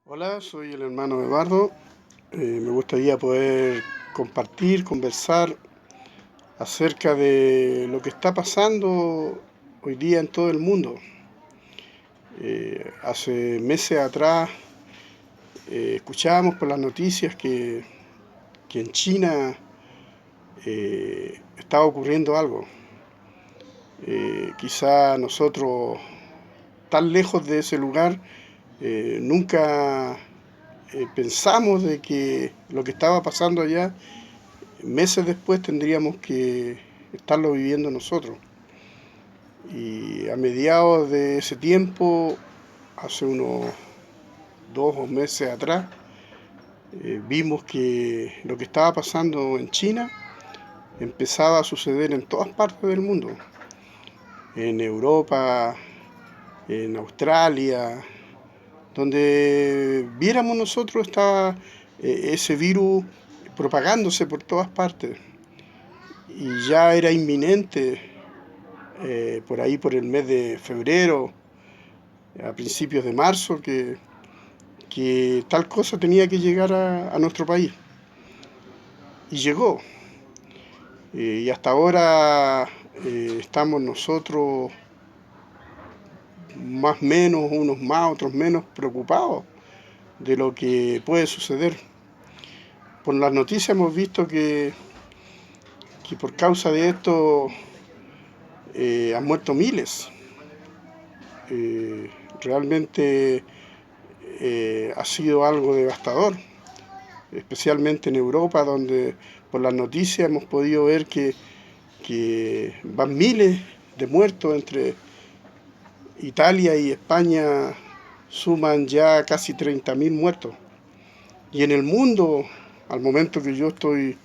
Hola, soy el hermano Eduardo. Me gustaría poder compartir, conversar acerca de lo que está pasando hoy día en todo el mundo. Hace meses atrás escuchábamos por las noticias que en China estaba ocurriendo algo. Quizá nosotros, tan lejos de ese lugar, nunca pensamos de que lo que estaba pasando allá meses después tendríamos que estarlo viviendo nosotros. Y a mediados de ese tiempo, hace unos 2 meses atrás, vimos que lo que estaba pasando en China empezaba a suceder en todas partes del mundo, en Europa, en Australia, donde viéramos nosotros estaba ese virus propagándose por todas partes y ya era inminente por ahí por el mes de febrero, a principios de marzo, que tal cosa tenía que llegar a nuestro país. Y llegó. Y hasta ahora estamos nosotros más o menos, unos más, otros menos, preocupados de lo que puede suceder. Por las noticias hemos visto que por causa de esto han muerto miles. Realmente ha sido algo devastador, especialmente en Europa, donde por las noticias hemos podido ver que van miles de muertos. Entre Italia y España suman ya casi 30.000 muertos. Y en el mundo, al momento que yo estoy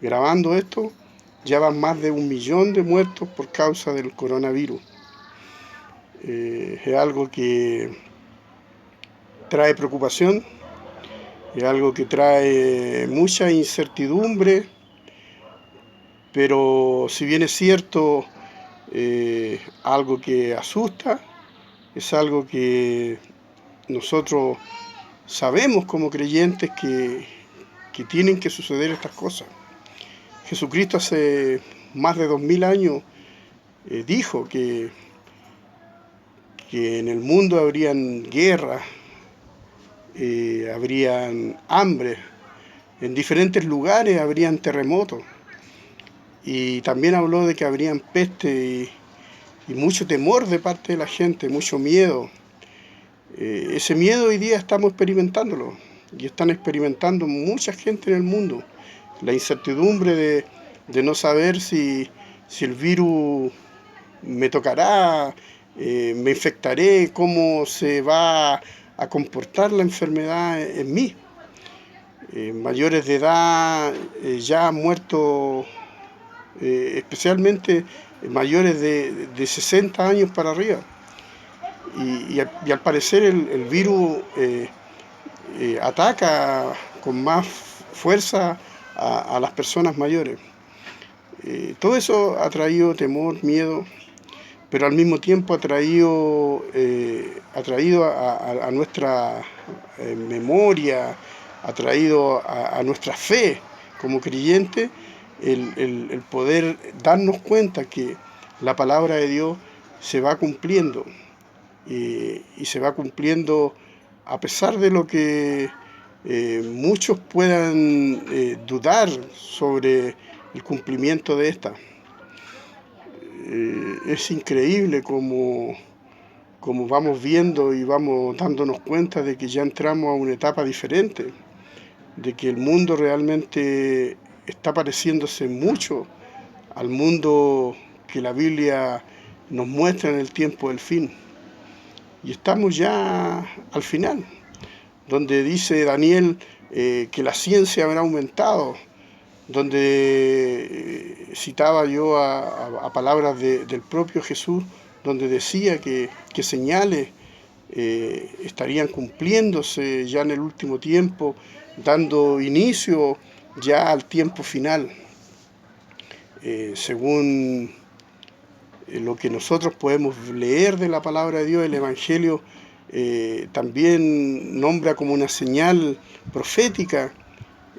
grabando esto, ya van más de 1 millón de muertos por causa del coronavirus. Es algo que trae preocupación, es algo que trae mucha incertidumbre, pero si bien es cierto, algo que asusta, es algo que nosotros sabemos como creyentes que tienen que suceder estas cosas. Jesucristo hace más de 2000 años dijo que en el mundo habrían guerras, habrían hambre, en diferentes lugares habrían terremotos. Y también habló de que habrían peste y mucho temor de parte de la gente, mucho miedo. Ese miedo hoy día estamos experimentándolo y están experimentando mucha gente en el mundo. La incertidumbre de no saber si el virus me tocará, me infectaré, cómo se va a comportar la enfermedad en mí. Mayores de edad ya han muerto, especialmente mayores de 60 años para arriba. Y al parecer el virus ataca con más fuerza a las personas mayores. Todo eso ha traído temor, miedo, pero al mismo tiempo ha traído a nuestra memoria, ha traído a nuestra fe como creyente el poder darnos cuenta que la palabra de Dios se va cumpliendo, y se va cumpliendo a pesar de lo que muchos puedan dudar sobre el cumplimiento de esta. Es increíble como vamos viendo y vamos dándonos cuenta de que ya entramos a una etapa diferente, de que el mundo realmente está pareciéndose mucho al mundo que la Biblia nos muestra en el tiempo del fin. Y estamos ya al final, donde dice Daniel que la ciencia habrá aumentado, donde citaba yo a palabras del propio Jesús, donde decía que señales estarían cumpliéndose ya en el último tiempo, dando inicio ya al tiempo final. Según lo que nosotros podemos leer de la palabra de Dios, el Evangelio también nombra como una señal profética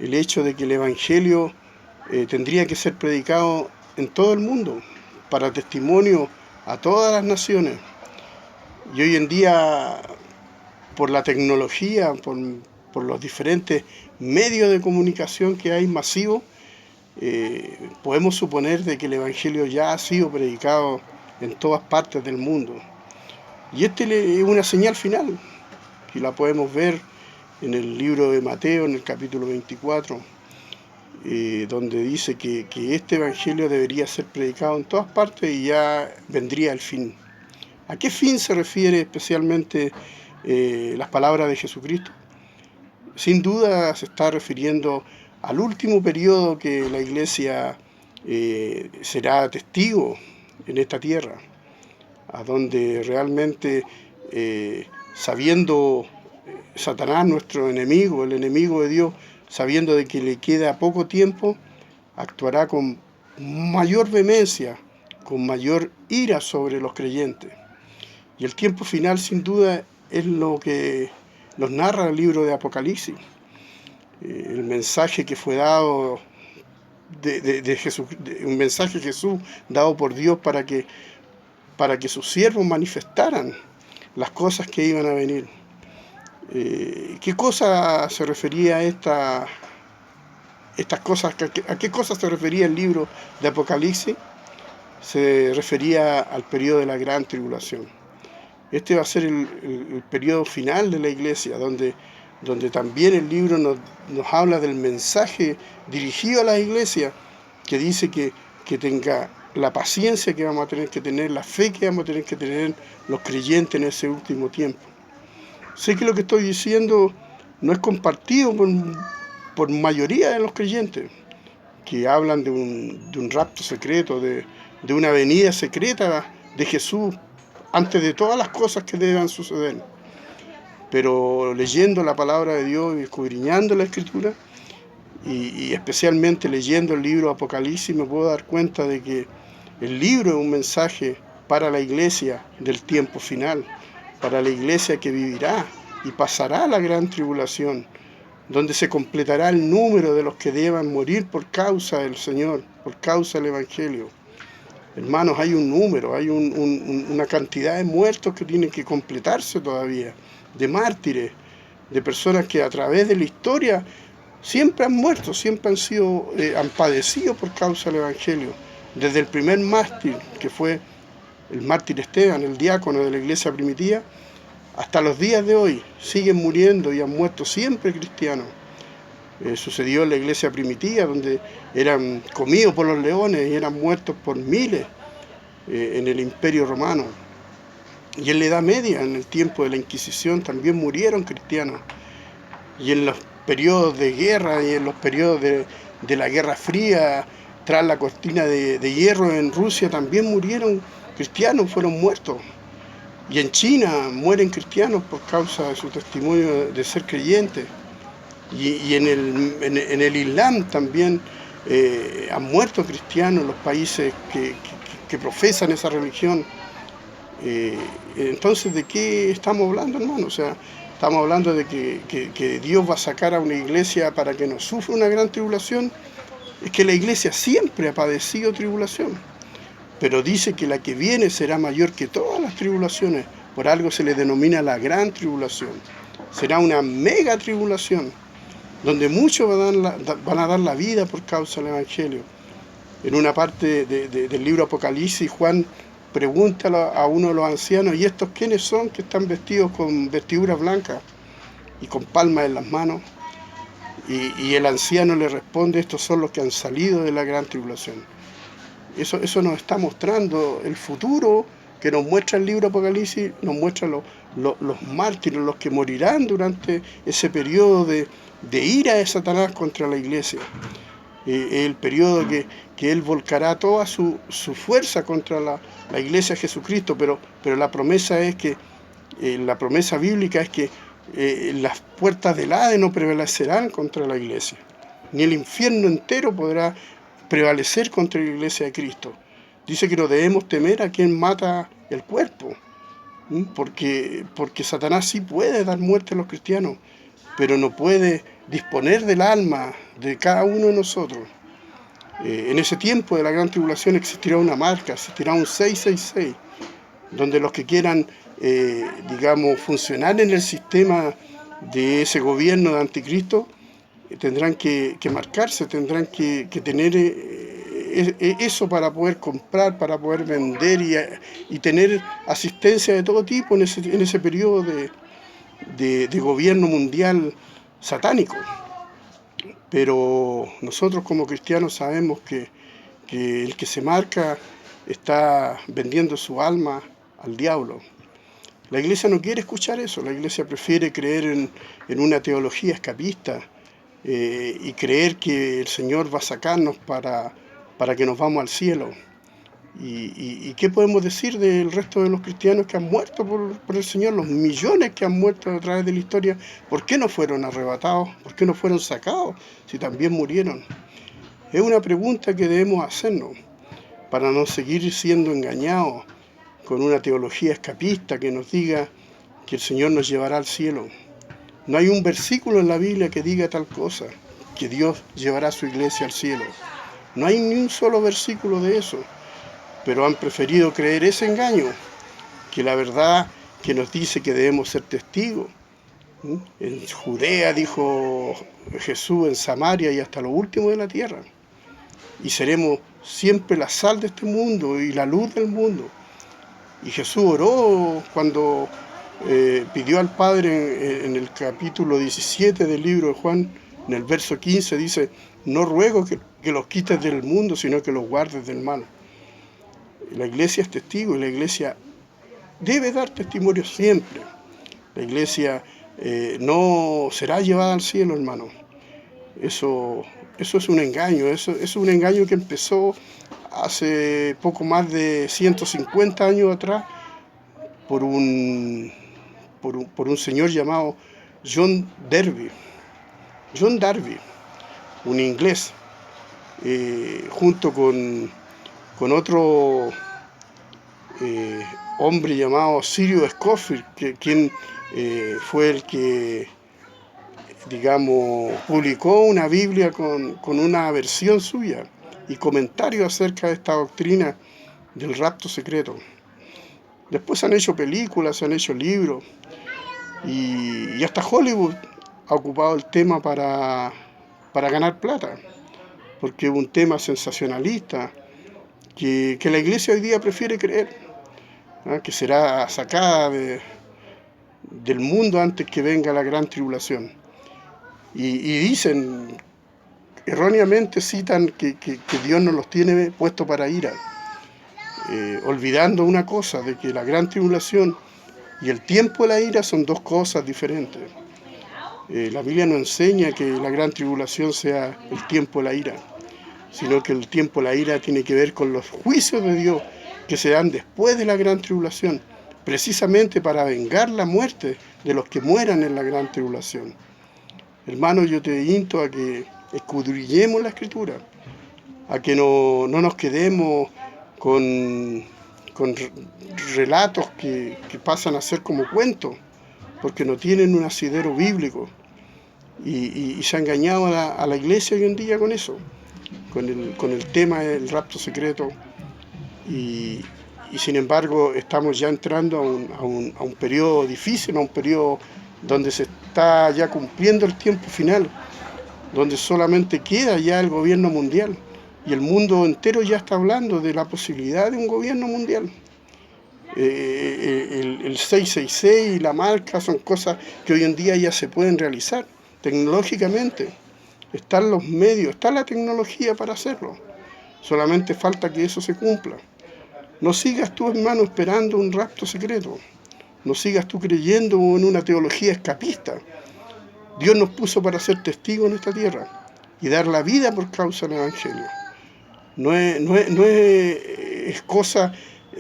el hecho de que el Evangelio tendría que ser predicado en todo el mundo, para testimonio a todas las naciones. Y hoy en día, por la tecnología, por los diferentes medios de comunicación que hay masivos, podemos suponer de que el Evangelio ya ha sido predicado en todas partes del mundo. Y es una señal final, que la podemos ver en el libro de Mateo, en el capítulo 24, donde dice que este Evangelio debería ser predicado en todas partes y ya vendría el fin. ¿A qué fin se refiere especialmente las palabras de Jesucristo? Sin duda se está refiriendo al último periodo que la Iglesia será testigo en esta tierra, a donde realmente, sabiendo Satanás, nuestro enemigo, el enemigo de Dios, sabiendo de que le queda poco tiempo, actuará con mayor vehemencia, con mayor ira sobre los creyentes. Y el tiempo final, sin duda, es lo que nos narra el libro de Apocalipsis. El mensaje que fue dado de Jesús, un mensaje de Jesús dado por Dios para que sus siervos manifestaran las cosas que iban a venir. ¿Qué cosa se refería a estas cosas? ¿A qué cosas se refería el libro de Apocalipsis? Se refería al periodo de la gran tribulación. Este va a ser el periodo final de la iglesia, donde también el libro nos habla del mensaje dirigido a la iglesia, que dice que tenga la paciencia que vamos a tener que tener, la fe que vamos a tener que tener los creyentes en ese último tiempo. Sé que lo que estoy diciendo no es compartido por mayoría de los creyentes, que hablan de un rapto secreto, de una venida secreta de Jesús antes de todas las cosas que deban suceder. Pero leyendo la palabra de Dios y escudriñando la Escritura, y especialmente leyendo el libro Apocalipsis, me puedo dar cuenta de que el libro es un mensaje para la iglesia del tiempo final, para la iglesia que vivirá y pasará la gran tribulación, donde se completará el número de los que deban morir por causa del Señor, por causa del Evangelio. Hermanos, hay un número, hay una cantidad de muertos que tienen que completarse todavía, de mártires, de personas que a través de la historia siempre han muerto, siempre han padecido por causa del Evangelio. Desde el primer mártir, que fue el mártir Esteban, el diácono de la iglesia primitiva, hasta los días de hoy siguen muriendo y han muerto siempre cristianos. Sucedió en la iglesia primitiva, donde eran comidos por los leones y eran muertos por miles en el Imperio Romano. Y en la Edad Media, en el tiempo de la Inquisición, también murieron cristianos. Y en los periodos de guerra y en los periodos de la Guerra Fría, tras la cortina de hierro en Rusia, también murieron cristianos, fueron muertos. Y en China mueren cristianos por causa de su testimonio de ser creyentes. Y en el Islam también han muerto cristianos en los países que profesan esa religión. Entonces, ¿de qué estamos hablando, hermano? O sea, estamos hablando de que Dios va a sacar a una iglesia para que no sufra una gran tribulación. Es que la iglesia siempre ha padecido tribulación, pero dice que la que viene será mayor que todas las tribulaciones. Por algo se le denomina la gran tribulación. Será una mega tribulación, donde muchos van a dar la vida por causa del Evangelio. En una parte del libro Apocalipsis, Juan pregunta a uno de los ancianos: ¿y estos quiénes son que están vestidos con vestiduras blancas y con palmas en las manos? Y el anciano le responde: estos son los que han salido de la gran tribulación. Eso nos está mostrando el futuro que nos muestra el libro Apocalipsis, nos muestra los mártires, los que morirán durante ese periodo de ira de Satanás contra la iglesia. El periodo que él volcará toda su fuerza contra la iglesia de Jesucristo, pero la promesa es que, la promesa bíblica es que las puertas del Hades no prevalecerán contra la iglesia, ni el infierno entero podrá prevalecer contra la iglesia de Cristo. Dice que no debemos temer a quien mata el cuerpo, Porque Satanás sí puede dar muerte a los cristianos, pero no puede disponer del alma de cada uno de nosotros. En ese tiempo de la gran tribulación existirá una marca, existirá un 666, donde los que quieran, digamos, funcionar en el sistema de ese gobierno de anticristo, tendrán que marcarse, tendrán que tener eso para poder comprar, para poder vender y tener asistencia de todo tipo en ese periodo de gobierno mundial satánico. Pero nosotros como cristianos sabemos que el que se marca está vendiendo su alma al diablo. La iglesia no quiere escuchar eso, la iglesia prefiere creer en una teología escapista y creer que el Señor va a sacarnos para que nos vamos al cielo. ¿Y qué podemos decir del resto de los cristianos que han muerto por el Señor? Los millones que han muerto a través de la historia, ¿por qué no fueron arrebatados? ¿Por qué no fueron sacados si también murieron? Es una pregunta que debemos hacernos para no seguir siendo engañados con una teología escapista que nos diga que el Señor nos llevará al cielo. No hay un versículo en la Biblia que diga tal cosa, que Dios llevará a su iglesia al cielo. No hay ni un solo versículo de eso, pero han preferido creer ese engaño, que la verdad que nos dice que debemos ser testigos. En Judea, dijo Jesús, en Samaria y hasta lo último de la tierra. Y seremos siempre la sal de este mundo y la luz del mundo. Y Jesús oró cuando pidió al Padre en el capítulo 17 del libro de Juan, en el verso 15, dice: no ruego que los quites del mundo, sino que los guardes del mal. La iglesia es testigo y la iglesia debe dar testimonio siempre. La iglesia no será llevada al cielo, hermano. Eso es un engaño, eso es un engaño que empezó hace poco más de 150 años atrás por un señor llamado John Darby, un inglés, junto con otro hombre llamado Cyril Scofield, quien fue el que, digamos, publicó una Biblia con una versión suya y comentarios acerca de esta doctrina del rapto secreto. Después se han hecho películas, se han hecho libros y hasta Hollywood ha ocupado el tema para ganar plata, porque es un tema sensacionalista que la iglesia hoy día prefiere creer, que será sacada del mundo antes que venga la gran tribulación. Y dicen, erróneamente citan que Dios nos los tiene puestos para ira, olvidando una cosa, de que la gran tribulación y el tiempo de la ira son dos cosas diferentes. La Biblia no enseña que la gran tribulación sea el tiempo de la ira, sino que el tiempo de la ira tiene que ver con los juicios de Dios que se dan después de la gran tribulación, precisamente para vengar la muerte de los que mueran en la gran tribulación. Hermano, yo te insto a que escudriñemos la Escritura, a que no nos quedemos con relatos que pasan a ser como cuentos, porque no tienen un asidero bíblico. Y se ha engañado a la iglesia hoy en día con eso, con el tema del rapto secreto. Y sin embargo estamos ya entrando a un periodo difícil, a un periodo donde se está ya cumpliendo el tiempo final, donde solamente queda ya el gobierno mundial, y el mundo entero ya está hablando de la posibilidad de un gobierno mundial. El 666 y la marca son cosas que hoy en día ya se pueden realizar tecnológicamente. Están los medios, está la tecnología para hacerlo. Solamente falta que eso se cumpla. No sigas tú, hermano, esperando un rapto secreto. No sigas tú creyendo en una teología escapista. Dios nos puso para ser testigos en esta tierra y dar la vida por causa del Evangelio.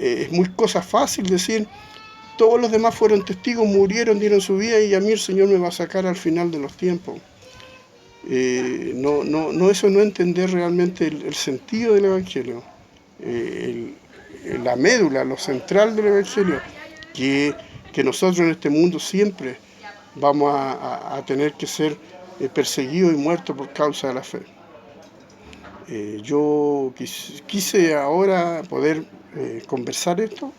Es muy cosa fácil decir: todos los demás fueron testigos, murieron, dieron su vida, y a mí el Señor me va a sacar al final de los tiempos. Eso no es entender realmente el sentido del Evangelio. La médula, lo central del Evangelio, que, que nosotros en este mundo siempre vamos a tener que ser perseguidos y muertos por causa de la fe. Yo quise ahora poder conversar esto.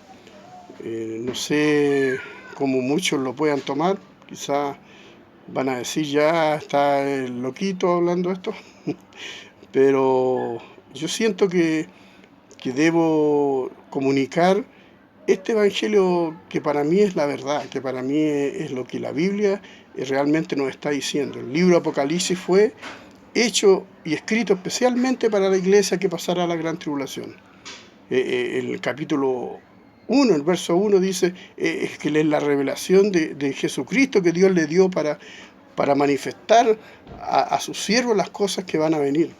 No sé cómo muchos lo puedan tomar. Quizás van a decir, ya está el loquito hablando esto. Pero yo siento que debo comunicar este evangelio que para mí es la verdad, que para mí es lo que la Biblia realmente nos está diciendo. El libro Apocalipsis fue hecho y escrito especialmente para la iglesia que pasará la gran tribulación. El capítulo 1, el verso 1 dice es que es la revelación de Jesucristo que Dios le dio para manifestar a sus siervos las cosas que van a venir.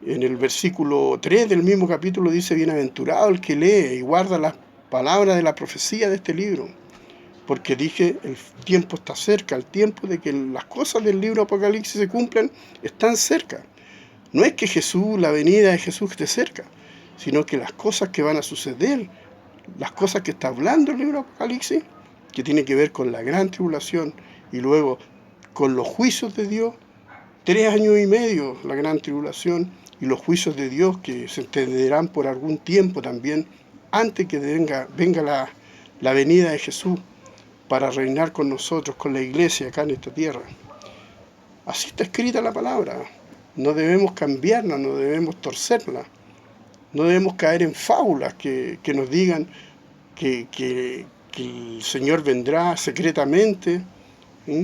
En el versículo 3 del mismo capítulo dice, bienaventurado el que lee y guarda las palabras de la profecía de este libro, porque dije, el tiempo está cerca, el tiempo de que las cosas del libro Apocalipsis se cumplan, están cerca. No es que Jesús, la venida de Jesús esté cerca, sino que las cosas que van a suceder, las cosas que está hablando el libro Apocalipsis, que tiene que ver con la gran tribulación y luego con los juicios de Dios, 3 años y medio la gran tribulación y los juicios de Dios que se extenderán por algún tiempo también, antes que venga la venida de Jesús para reinar con nosotros, con la iglesia acá en esta tierra. Así está escrita la palabra. No debemos cambiarla, no debemos torcerla. No debemos caer en fábulas que nos digan que el Señor vendrá secretamente.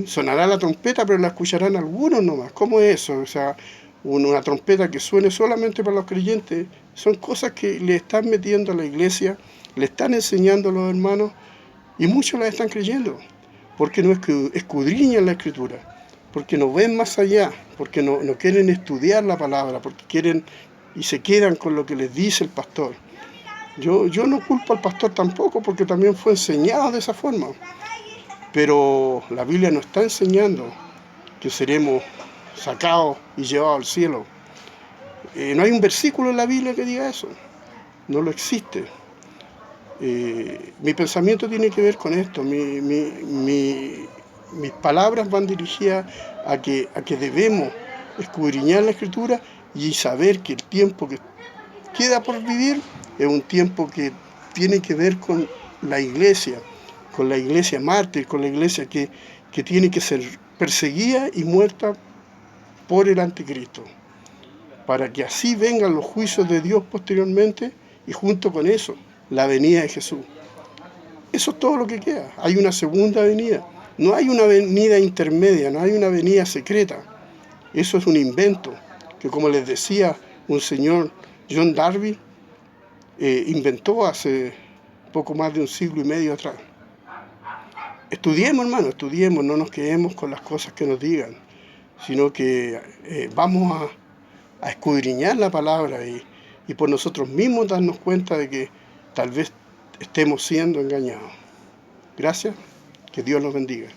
Sonará la trompeta, pero la escucharán algunos nomás. ¿Cómo es eso? O sea, una trompeta que suene solamente para los creyentes. Son cosas que le están metiendo a la iglesia, le están enseñando a los hermanos, y muchos las están creyendo, porque no escudriñan la Escritura, porque no ven más allá, porque no quieren estudiar la palabra, porque quieren y se quedan con lo que les dice el pastor. Yo no culpo al pastor tampoco, porque también fue enseñado de esa forma. Pero la Biblia nos está enseñando que seremos sacados y llevados al cielo. No hay un versículo en la Biblia que diga eso. No lo existe. Mi pensamiento tiene que ver con esto. Mis palabras van dirigidas a que debemos escudriñar la Escritura y saber que el tiempo que queda por vivir es un tiempo que tiene que ver con la iglesia mártir, con la iglesia que tiene que ser perseguida y muerta por el anticristo, para que así vengan los juicios de Dios posteriormente y junto con eso, la venida de Jesús. Eso es todo lo que queda. Hay una segunda venida. No hay una venida intermedia, no hay una venida secreta. Eso es un invento que, como les decía un señor, John Darby, inventó hace poco más de un siglo y medio atrás. Estudiemos, hermano, estudiemos, no nos quedemos con las cosas que nos digan, sino que vamos a escudriñar la palabra y por nosotros mismos darnos cuenta de que tal vez estemos siendo engañados. Gracias, que Dios los bendiga.